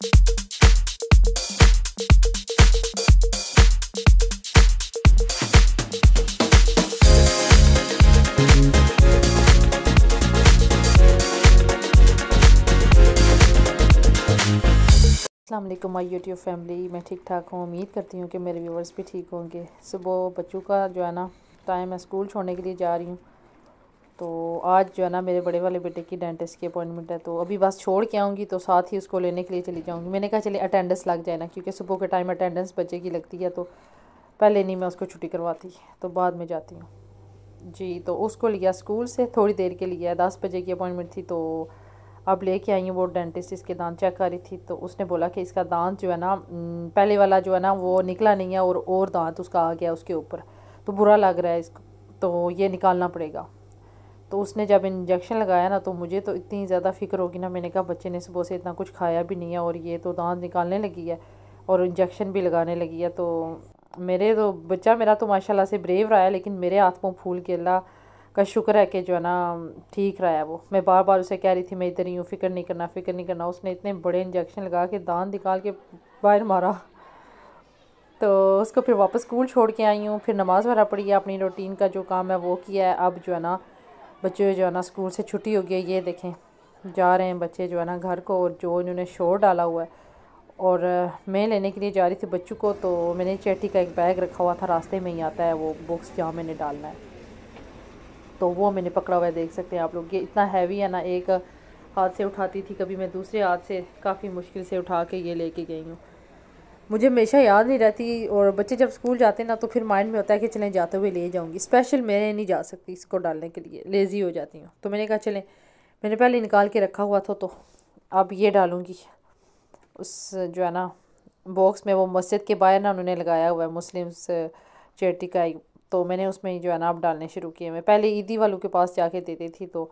अस्सलाम वालेकुम my YouTube family. मैं ठीक ठाक हूँ, उम्मीद करती हूँ कि मेरे व्यूवर्स भी ठीक होंगे। सुबह बच्चों का जो है ना टाइम है, स्कूल छोड़ने के लिए जा रही हूँ। तो आज जो है ना मेरे बड़े वाले बेटे की डेंटिस्ट की अपॉइंटमेंट है, तो अभी बस छोड़ के आऊँगी तो साथ ही उसको लेने के लिए चली जाऊँगी। मैंने कहा चले अटेंडेंस लग जाए ना, क्योंकि सुबह के टाइम अटेंडेंस बच्चे की लगती है, तो पहले नहीं मैं उसको छुट्टी करवाती, तो बाद में जाती हूँ जी। तो उसको लिया स्कूल से थोड़ी देर के लिए, 10 बजे की अपॉइंटमेंट थी, तो अब लेके आई हूँ। वो डेंटिस्ट इसके दांत चेक कर रही थी, तो उसने बोला कि इसका दांत जो है ना पहले वाला जो है ना वो निकला नहीं है, और दांत उसका आ गया उसके ऊपर, तो बुरा लग रहा है इसको, तो ये निकालना पड़ेगा। तो उसने जब इंजेक्शन लगाया ना, तो मुझे तो इतनी ज़्यादा फिक्र होगी ना। मैंने कहा बच्चे ने सुबह से इतना कुछ खाया भी नहीं है, और ये तो दांत निकालने लगी है और इंजेक्शन भी लगाने लगी है। तो बच्चा मेरा तो माशाल्लाह से ब्रेव रहा है, लेकिन मेरे हाथ मुँह फूल के अल्लाह का शुक्र है कि जो है ना ठीक रहा है वो। मैं बार बार उसे कह रही थी मैं इधर ही हूँ, फ़िक्र नहीं करना, फ़िक्र नहीं करना। उसने इतने बड़े इंजेक्शन लगा के दांत निकाल के बाहर मारा। तो उसको फिर वापस स्कूल छोड़ के आई हूँ, फिर नमाज़ वगैरह पढ़ी है, अपनी रूटीन का जो काम है वो किया है। अब जो है ना बच्चे जो है ना स्कूल से छुट्टी हो गई, ये देखें जा रहे हैं बच्चे जो है ना घर को, और जो इन्होंने शोर डाला हुआ है। और मैं लेने के लिए जा रही थी बच्चों को, तो मैंने चेटी का एक बैग रखा हुआ था, रास्ते में ही आता है वो बॉक्स जहाँ मैंने डालना है, तो वो मैंने पकड़ा हुआ है, देख सकते हैं आप लोग। ये इतना हैवी है ना, एक हाथ से उठाती थी, कभी मैं दूसरे हाथ से काफ़ी मुश्किल से उठा के ये लेके गई हूँ। मुझे हमेशा याद नहीं रहती, और बच्चे जब स्कूल जाते हैं ना तो फिर माइंड में होता है कि चलें जाते हुए ले जाऊँगी। स्पेशल मैं नहीं जा सकती इसको डालने के लिए, लेज़ी हो जाती हूँ। तो मैंने कहा चलें, मैंने पहले निकाल के रखा हुआ था, तो अब ये डालूँगी उस जो है ना बॉक्स में। वो मस्जिद के बाहर ना उन्होंने लगाया हुआ है मुस्लिम्स चैरिटी का, तो मैंने उसमें जो है ना अब डालने शुरू किए। मैं पहले ईदी वालों के पास जाके देती थी, तो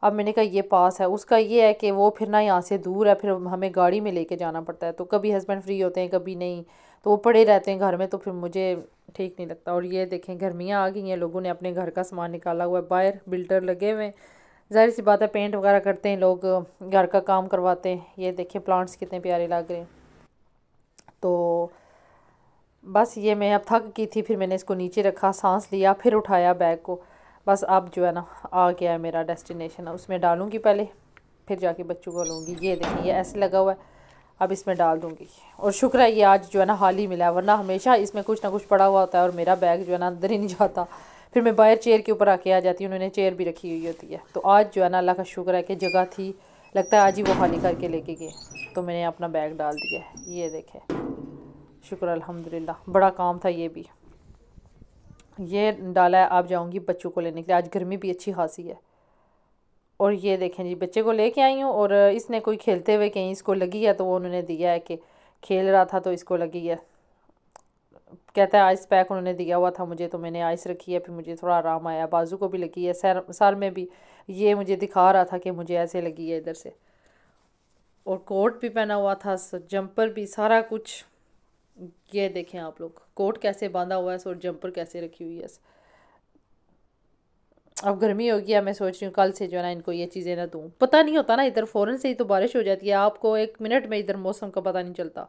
अब मैंने कहा ये पास है। उसका ये है कि वो फिर ना यहाँ से दूर है, फिर हमें गाड़ी में लेके जाना पड़ता है, तो कभी हस्बैंड फ्री होते हैं कभी नहीं, तो वो पड़े रहते हैं घर में, तो फिर मुझे ठीक नहीं लगता। और ये देखें गर्मियाँ आ गई हैं, लोगों ने अपने घर का सामान निकाला हुआ है, बाहर बिल्डर लगे हुए हैं, ज़ाहिर सी बात है पेंट वगैरह करते हैं लोग, घर का काम करवाते हैं। ये देखिए प्लांट्स कितने प्यारे लग रहे हैं। तो बस ये मैं अब थक गई थी, फिर मैंने इसको नीचे रखा, सांस लिया, फिर उठाया बैग को। बस अब जो है ना आ गया है मेरा डेस्टिनेशन, उसमें डालूँगी पहले, फिर जाके बच्चों को लूँगी। ये देखिए ये ऐसे लगा हुआ है, अब इसमें डाल दूँगी। और शुक्र है ये आज जो है ना हाल ही मिला है, वरना हमेशा इसमें कुछ ना कुछ पड़ा हुआ होता है, और मेरा बैग जो है ना अंदर ही नहीं जाता, फिर मैं बाहर चेयर के ऊपर आके आ जाती हूँ। उन्होंने चेयर भी रखी हुई होती है, तो आज जो है ना अल्लाह का शुक्र है कि जगह थी, लगता है आज ही वो खाली करके लेके गए, तो मैंने अपना बैग डाल दिया है। ये देखें शुक्र अल्हम्दुलिल्लाह, बड़ा काम था ये भी। ये डाला है, आप जाऊंगी बच्चों को लेने के लिए, आज गर्मी भी अच्छी खासी है। और ये देखें जी बच्चे को लेके आई हूँ, और इसने कोई खेलते हुए कहीं इसको लगी है, तो वो उन्होंने दिया है कि खेल रहा था तो इसको लगी है। कहता है आइस पैक उन्होंने दिया हुआ था मुझे, तो मैंने आइस रखी है, फिर मुझे थोड़ा आराम आया। बाजू को भी लगी है, सर में भी, ये मुझे दिखा रहा था कि मुझे ऐसे लगी है इधर से। और कोट भी पहना हुआ था, जंपर भी, सारा कुछ। ये देखें आप लोग कोट कैसे बांधा हुआ है और जंपर कैसे रखी हुई है। अब गर्मी हो गया, मैं सोच रही हूँ कल से जो है ना इनको ये चीज़ें ना दूँ। पता नहीं होता ना, इधर फ़ौरन से ही तो बारिश हो जाती है, आपको 1 मिनट में इधर मौसम का पता नहीं चलता।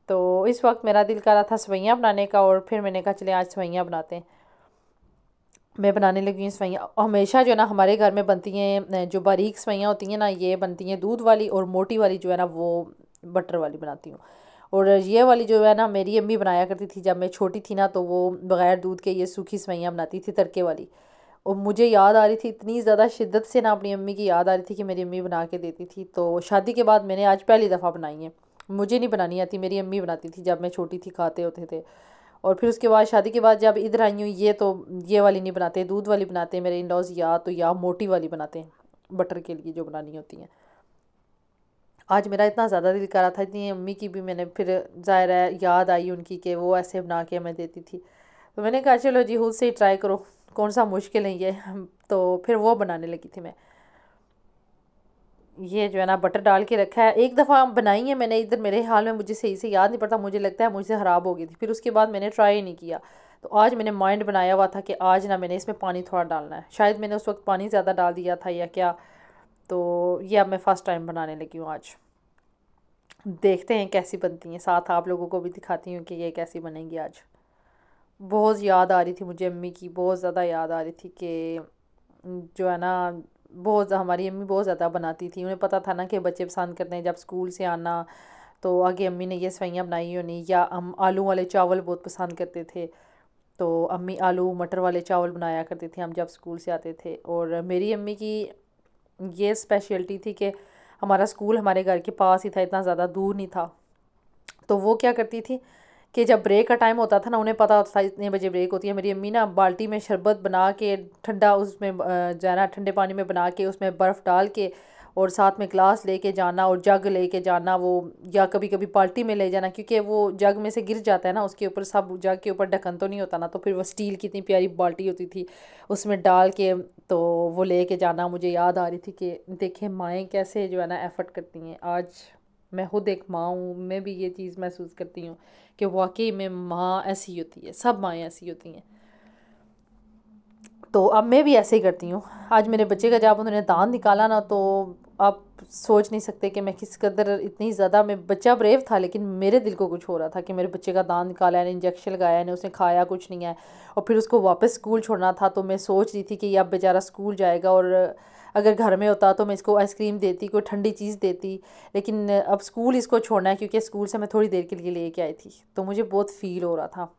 तो इस वक्त मेरा दिल कर रहा था सवैयाँ बनाने का, और फिर मैंने कहा चले आज सवैयाँ बनाते हैं। मैं बनाने लगी हूँ सवैयाँ। हमेशा जो है ना हमारे घर में बनती हैं, जो बारीक सवैयाँ होती हैं ना, ये बनती हैं दूध वाली, और मोटी वाली जो है ना वो बटर वाली बनाती हूँ। और ये वाली जो है ना मेरी अम्मी बनाया करती थी जब मैं छोटी थी ना, तो वो बग़ैर दूध के ये सूखी सवैयाँ बनाती थी तड़के वाली। और मुझे याद आ रही थी इतनी ज़्यादा शिद्दत से ना, अपनी अम्मी की याद आ रही थी कि मेरी अम्मी बना के देती थी। तो शादी के बाद मैंने आज पहली दफ़ा बनाई है। मुझे नहीं बनानी आती, मेरी अम्मी बनाती थी जब मैं छोटी थी, खाते होते थे। और फिर उसके बाद शादी के बाद जब इधर आई हूँ, ये वाली नहीं बनाते, दूध वाली बनाते हैं मेरे इन लॉज, या मोटी वाली बनाते हैं बटर के लिए जो बनानी होती हैं। आज मेरा इतना ज़्यादा दिल कर रहा था, इतनी अम्मी की भी मैंने फिर ज़ाहिर है याद आई उनकी कि वो ऐसे बना के हमें देती थी। तो मैंने कहा चलो जी खुद से ही ट्राई करो, कौन सा मुश्किल है ये। तो फिर वो बनाने लगी थी मैं। ये जो है ना बटर डाल के रखा है, एक दफ़ा बनाई है मैंने इधर, मेरे हाल में मुझे सही से याद नहीं पड़ता, मुझे लगता है मुझसे ख़राब हो गई थी, फिर उसके बाद मैंने ट्राई ही नहीं किया। तो आज मैंने माइंड बनाया हुआ था कि आज ना मैंने इसमें पानी थोड़ा डालना है, शायद मैंने उस वक्त पानी ज़्यादा डाल दिया था या क्या। तो ये अब मैं फ़र्स्ट टाइम बनाने लगी हूँ आज। देखते हैं कैसी बनती हैं, साथ आप लोगों को भी दिखाती हूँ कि ये कैसी बनेंगी आज। बहुत याद आ रही थी मुझे अम्मी की, बहुत ज़्यादा याद आ रही थी कि जो है ना, हमारी अम्मी बहुत ज़्यादा बनाती थी। उन्हें पता था ना कि बच्चे पसंद करते हैं, जब स्कूल से आना तो आगे अम्मी ने ये सवैयाँ बनाई होनी, या हम आलू वाले चावल बहुत पसंद करते थे तो अम्मी आलू मटर वाले चावल बनाया करती थी हम जब स्कूल से आते थे। और मेरी अम्मी की ये स्पेशलिटी थी कि हमारा स्कूल हमारे घर के पास ही था, इतना ज़्यादा दूर नहीं था। तो वो क्या करती थी कि जब ब्रेक का टाइम होता था ना, उन्हें पता होता था इतने बजे ब्रेक होती है, मेरी अम्मी ना बाल्टी में शरबत बना के ठंडा उसमें जाना, ठंडे पानी में बना के उसमें बर्फ़ डाल के और साथ में ग्लास लेके जाना और जग लेके जाना वो, या कभी कभी बाल्टी में ले जाना, क्योंकि वो जग में से गिर जाता है ना, उसके ऊपर सब जग के ऊपर ढक्कन तो नहीं होता ना, तो फिर वो स्टील की इतनी प्यारी बाल्टी होती थी उसमें डाल के तो वो लेके जाना। मुझे याद आ रही थी कि देखें माएँ कैसे जो है ना एफ़र्ट करती हैं। आज मैं खुद एक माँ हूँ, मैं भी ये चीज़ महसूस करती हूँ कि वाकई में माँ ऐसी होती है, सब माएँ ऐसी होती हैं। तो अब मैं भी ऐसे ही करती हूँ। आज मेरे बच्चे का जब उन्होंने दांत निकाला ना, तो आप सोच नहीं सकते कि मैं किस कदर इतनी ज़्यादा, मैं बच्चा ब्रेव था लेकिन मेरे दिल को कुछ हो रहा था कि मेरे बच्चे का दांत निकाला है, इंजेक्शन लगाया है, उसने खाया कुछ नहीं है, और फिर उसको वापस स्कूल छोड़ना था। तो मैं सोच रही थी कि अब बेचारा स्कूल जाएगा, और अगर घर में होता तो मैं इसको आइसक्रीम देती, कोई ठंडी चीज़ देती, लेकिन अब स्कूल इसको छोड़ना है क्योंकि स्कूल से मैं थोड़ी देर के लिए लेके आई थी, तो मुझे बहुत फ़ील हो रहा था।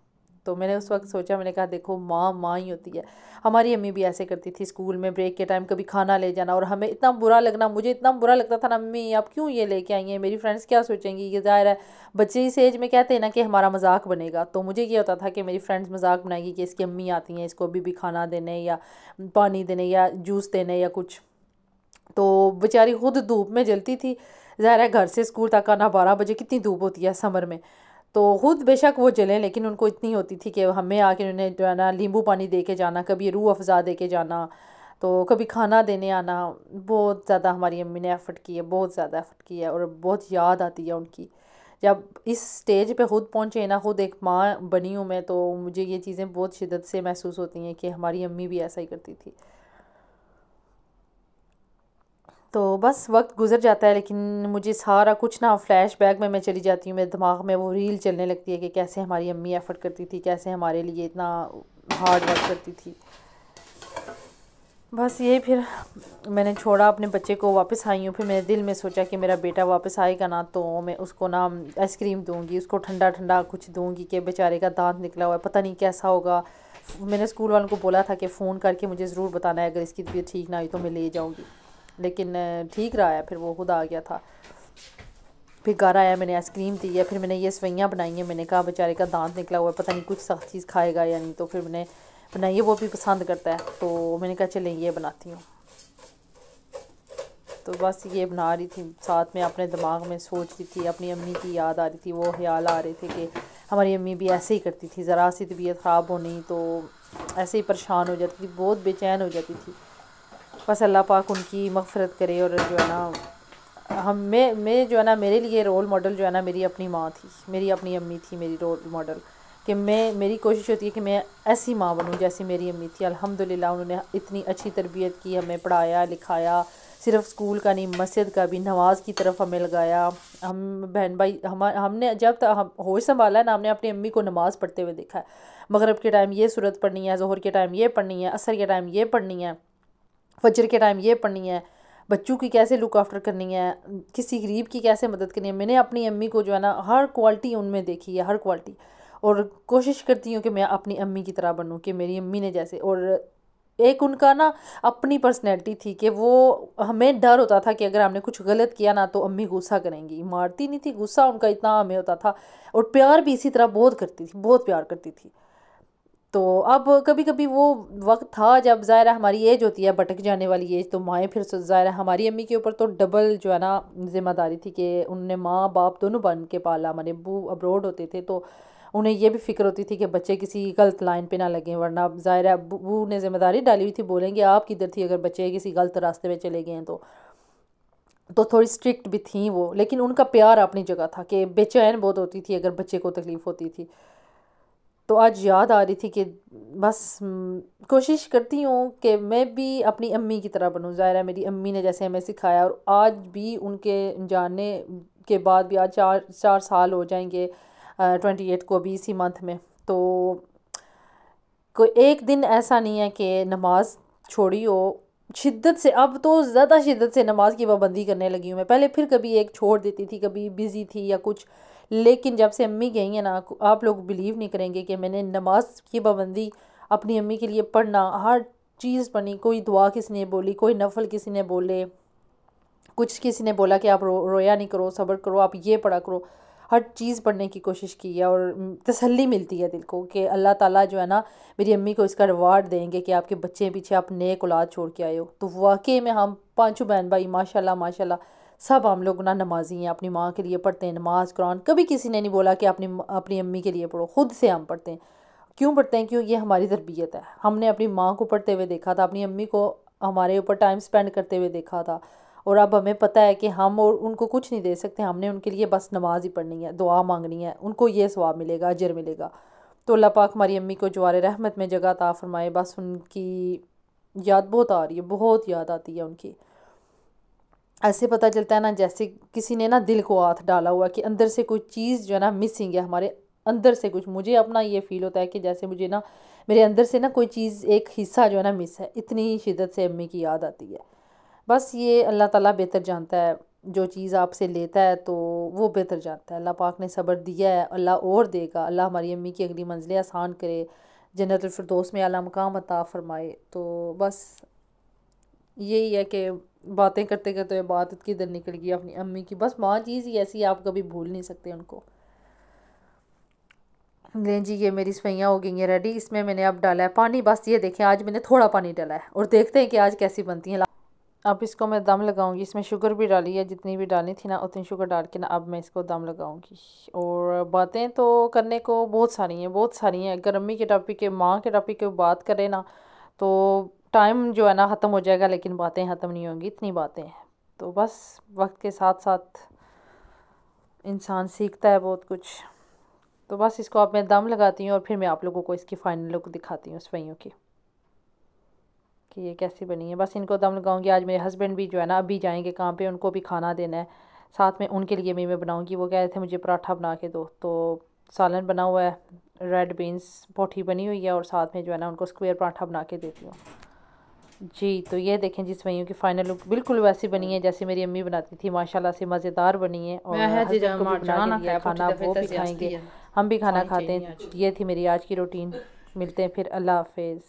तो मैंने उस वक्त सोचा, मैंने कहा देखो माँ माँ ही होती है। हमारी अम्मी भी ऐसे करती थी, स्कूल में ब्रेक के टाइम कभी खाना ले जाना, और हमें इतना बुरा लगना, मुझे इतना बुरा लगता था ना, अम्मी आप क्यों ये लेके आई हैं, मेरी फ्रेंड्स क्या सोचेंगी, ये ज़ाहिर है बच्चे इस एज में कहते हैं ना कि हमारा मजाक बनेगा। तो मुझे ये होता था कि मेरी फ्रेंड्स मजाक बनाएगी कि इसकी अम्मी आती हैं इसको अभी भी खाना देने या पानी देने या जूस देने या कुछ। तो बेचारी खुद धूप में जलती थी, ज़ाहिर है घर से स्कूल तक आना 12 बजे, कितनी धूप होती है समर में। तो खुद बेशक वो जलें, लेकिन उनको इतनी होती थी कि हमें आके उन्हें जो है ना नींबू पानी दे के जाना, कभी रूह अफ़ज़ा दे के जाना, तो कभी खाना देने आना। बहुत ज़्यादा हमारी अम्मी ने एफ़र्ट की है, बहुत ज़्यादा एफ़र्ट की है, और बहुत याद आती है उनकी। जब इस स्टेज पे खुद पहुँचे ना, खुद एक माँ बनी हूँ मैं, तो मुझे ये चीज़ें बहुत शिद्दत से महसूस होती हैं कि हमारी अम्मी भी ऐसा ही करती थी। तो बस वक्त गुजर जाता है, लेकिन मुझे सारा कुछ ना फ्लैशबैक में मैं चली जाती हूँ, मेरे दिमाग में वो रील चलने लगती है कि कैसे हमारी अम्मी एफ़र्ट करती थी, कैसे हमारे लिए इतना हार्ड वर्क करती थी। बस ये फिर मैंने छोड़ा, अपने बच्चे को वापस आई हूँ। फिर मेरे दिल में सोचा कि मेरा बेटा वापस आएगा ना, तो मैं उसको ना आइसक्रीम दूँगी, उसको ठंडा ठंडा कुछ दूँगी कि बेचारे का दांत निकला हुआ है, पता नहीं कैसा होगा। मैंने स्कूल वालों को बोला था कि फ़ोन करके मुझे ज़रूर बताना है, अगर इसकी तबीयत ठीक ना हुई तो मैं ले जाऊँगी। लेकिन ठीक रहा है, फिर वो खुद आ गया था। फिर घर आया, मैंने आइसक्रीम दी है, फिर मैंने ये सवैयाँ बनाई हैं। मैंने कहा बेचारे का दांत निकला हुआ है, पता नहीं कुछ सख्त चीज़ खाएगा या नहीं, तो फिर मैंने बनाई है, वो भी पसंद करता है, तो मैंने कहा चलें ये बनाती हूँ। तो बस ये बना रही थी, साथ में अपने दिमाग में सोच रही थी, अपनी अम्मी की याद आ रही थी, वो ख्याल आ रहे थे कि हमारी अम्मी भी ऐसे ही करती थी, ज़रा सी तबीयत ख़राब होनी तो ऐसे ही परेशान हो जाती थी, बहुत बेचैन हो जाती थी। बस अल्लाह पाक उनकी मग़फ़िरत करे। और जो है ना, मैं जो है ना, मेरे लिए रोल मॉडल जो है ना मेरी अपनी माँ थी, मेरी अपनी अम्मी थी मेरी रोल मॉडल, कि मेरी कोशिश होती है कि मैं ऐसी माँ बनूँ जैसी मेरी अम्मी थी। अल्हम्दुलिल्लाह उन्होंने इतनी अच्छी तरबियत की, हमें पढ़ाया लिखाया, सिर्फ स्कूल का नहीं मस्जिद का भी, नमाज की तरफ हमें लगाया। हम बहन भाई हमने जब तक हम होश संभाला है ना, हमने अपनी अम्मी को नमाज़ पढ़ते हुए देखा है। मगरिब के टाइम ये सूरत पढ़नी है, ज़ोहर के टाइम ये पढ़नी है, असर के टाइम ये पढ़नी है, फजर के टाइम ये पढ़नी है, बच्चों की कैसे लुक आफ्टर करनी है, किसी गरीब की कैसे मदद करनी है। मैंने अपनी अम्मी को जो है ना हर क्वालिटी उनमें देखी है, हर क्वालिटी, और कोशिश करती हूँ कि मैं अपनी अम्मी की तरह बनूँ, कि मेरी अम्मी ने जैसे। और एक उनका ना अपनी पर्सनैलिटी थी कि वो, हमें डर होता था कि अगर हमने कुछ गलत किया ना तो अम्मी गुस्सा करेंगी, मारती नहीं थी, गुस्सा उनका इतना हमें होता था। और प्यार भी इसी तरह बहुत करती थी, बहुत प्यार करती थी। तो अब कभी कभी वो वक्त था जब ज़ाहिर है हमारी एज होती है भटक जाने वाली एज, तो माएँ फिर ज़ाहिर है हमारी अम्मी के ऊपर तो डबल जो है ना ज़िम्मेदारी थी कि उनने माँ बाप दोनों बन के पाला। हमारे अब्बू अब्रोड होते थे, तो उन्हें ये भी फ़िक्र होती थी कि बच्चे किसी गलत लाइन पे ना लगें, वरना ज़ाहिर है अब्बू ने ज़िम्मेदारी डाली हुई थी, बोलेंगे आप किधर थी अगर बच्चे किसी गलत रास्ते में चले गए हैं तो थोड़ी स्ट्रिक्ट भी थी वो, लेकिन उनका प्यार अपनी जगह था कि बेचैन बहुत होती थी अगर बच्चे को तकलीफ़ होती थी। तो आज याद आ रही थी कि बस कोशिश करती हूँ कि मैं भी अपनी अम्मी की तरह बनूँ। ज़ाहिर है मेरी अम्मी ने जैसे हमें सिखाया, और आज भी उनके जानने के बाद भी आज 4 साल हो जाएंगे 28 को अभी इसी मंथ में। तो कोई एक दिन ऐसा नहीं है कि नमाज छोड़ी हो शिद्दत से। अब तो ज़्यादा शिद्दत से नमाज की पाबंदी करने लगी हूँ मैं। पहले फिर कभी एक छोड़ देती थी, कभी बिज़ी थी या कुछ, लेकिन जब से अम्मी गई हैं ना, आप लोग बिलीव नहीं करेंगे कि मैंने नमाज की पाबंदी अपनी अम्मी के लिए पढ़ना, हर चीज़ पढ़नी। कोई दुआ किसी ने बोली, कोई नफल किसी ने बोले, कुछ किसी ने बोला कि आप रोया नहीं करो, सब्र करो, आप ये पढ़ा करो, हर चीज़ पढ़ने की कोशिश की है। और तसल्ली मिलती है दिल को कि अल्लाह ताला जो है ना मेरी अम्मी को इसका रिवार्ड देंगे कि आपके बच्चे पीछे आप नेक औलाद छोड़ के आए हो। तो वाकई में हम पांचों बहन भाई माशाल्लाह माशाल्लाह सब हम लोग ना नमाजी हैं, अपनी माँ के लिए पढ़ते हैं नमाज कुरान। कभी किसी ने नहीं बोला कि अपनी अपनी अम्मी के लिए पढ़ो, खुद से हम पढ़ते हैं। क्यों पढ़ते हैं? क्यों? ये हमारी तरबियत है। हमने अपनी माँ को पढ़ते हुए देखा था, अपनी अम्मी को हमारे ऊपर टाइम स्पेंड करते हुए देखा था, और अब हमें पता है कि हम और उनको कुछ नहीं दे सकते। हमने उनके लिए बस नमाज ही पढ़नी है, दुआ मांगनी है, उनको ये सवाब मिलेगा, अजर मिलेगा। तो अल्लाह पाक हमारी अम्मी को जवार रहमत में जगह अता फरमाए। बस उनकी याद बहुत आ रही है, बहुत याद आती है उनकी। ऐसे पता चलता है ना जैसे किसी ने ना दिल को हाथ डाला हुआ कि अंदर से कोई चीज़ जो है ना मिसिंग है, हमारे अंदर से कुछ। मुझे अपना ये फील होता है कि जैसे मुझे ना मेरे अंदर से ना कोई चीज़, एक हिस्सा जो है ना मिस है, इतनी शिद्दत से अम्मी की याद आती है। बस ये अल्लाह ताला बेहतर जानता है, जो चीज़ आपसे लेता है तो वो बेहतर जानता है। अल्लाह पाक ने सब्र दिया है, अल्लाह और देगा। अल्लाह हमारी अम्मी की अगली मंजिलें आसान करे, जन्नतुल फिरदौस में आला मकाम अता फरमाए। तो बस यही है कि बातें करते करते बात किधर निकल गई अपनी अम्मी की। बस माँ चीज़ ही ऐसी है, आप कभी भूल नहीं सकते उनको। लें जी, ये मेरी सफाइयाँ हो गई हैं रेडी। इसमें मैंने अब डाला है पानी। बस ये देखें, आज मैंने थोड़ा पानी डाला है और देखते हैं कि आज कैसी बनती हैं। अब इसको मैं दम लगाऊंगी। इसमें शुगर भी डाली है, जितनी भी डालनी थी ना उतनी शुगर डाल के ना अब मैं इसको दम लगाऊंगी। और बातें तो करने को बहुत सारी हैं, बहुत सारी हैं। अगर अम्मी के टॉपिक के, माँ के टॉपिक के बात करें ना तो टाइम जो है ना ख़त्म हो जाएगा, लेकिन बातें ख़त्म नहीं होंगी, इतनी बातें हैं। तो बस वक्त के साथ साथ इंसान सीखता है बहुत कुछ। तो बस इसको अब मैं दम लगाती हूँ और फिर मैं आप लोगों को इसकी फ़ाइनल लुक दिखाती हूँ सफाइयों की कि ये कैसी बनी है। बस इनको दम लगाऊंगी। आज मेरे हस्बैंड भी जो है ना अभी जाएंगे काम पे, उनको भी खाना देना है। साथ में उनके लिए मैं बनाऊंगी। वो कह रहे थे मुझे पराठा बना के दो, तो सालन बना हुआ है, रेड बीन्स पोठी बनी हुई है, और साथ में जो है ना उनको स्क्वायर पराठा बना के देती हूँ जी। तो ये देखें जिस वहीं की फ़ाइनल लुक बिल्कुल वैसी बनी है जैसे मेरी अम्मी बनाती थी। माशाल्लाह से मज़ेदार बनी है। और हस्बैंड को भी बना के दिया खाना, वो भी खाएंगे, हम भी खाना खाते हैं। ये थी मेरी आज की रूटीन। मिलते हैं फिर, अल्लाह हाफिज़।